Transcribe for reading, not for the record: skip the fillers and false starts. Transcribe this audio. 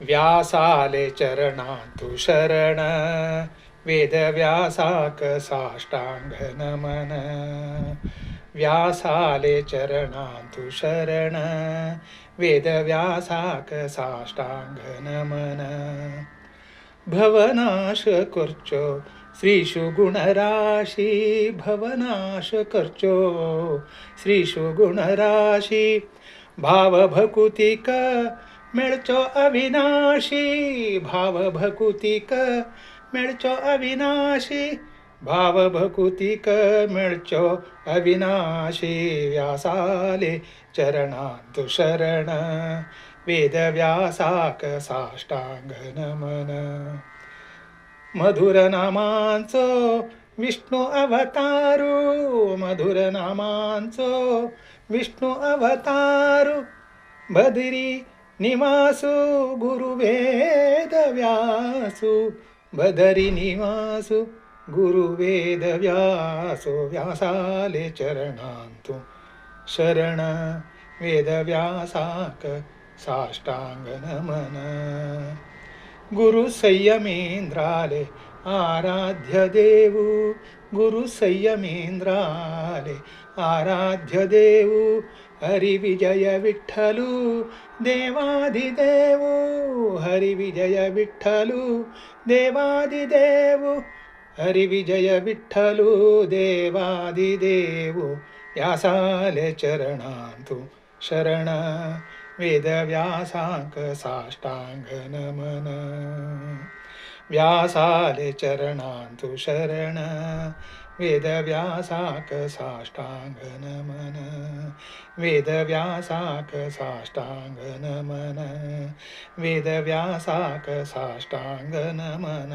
व्यासाले चरणांतु शरण, वेदव्यासाक साष्टांग नमन. व्यासाले चरणांतु शरण, वेदव्यासाक साष्टांग नमन. भवनाश करचो श्रीषु गुणराशी, भवनाश करचो श्रीषु गुणराशी. भाव भकुतिक मिळचो अविनाशी, भाव भकुतिक मिळचो अविनाशी. भाव भकुतिक मिळचो अविनाशी. व्यासाले चरणांतु शरण, वेदव्यासाक साष्टांग नमन. मधुर नामांचो विष्णू अवतारू, मधुर नामांचो विष्णू अवतारू. बदरी निवासु गुरु वेद व्यासु, बदरी निवासु गुरु वेद व्यासो. व्यासाले चरणांतु शरण, वेद व्यासाक साष्टांग नमन. गुरु संयमेंद्राले आराध्य देवु, गुरु संयमेंद्राले आराध्य देवु. हरि विजय विठ्ठलु देवादिदेवु, हरि विजय विठ्ठलु देवादिदेवु. हरि विजय विठ्ठलु देवादिदेवु. व्यासाले चरणांतु शरण, वेदव्यासाक साष्टांग नमन. व्यासाले चरणांतु शरण, वेदव्यासाक साष्टांग नमन. वेदव्यासाक साष्टांग नमन, वेदव्यासाक साष्टांग नमन.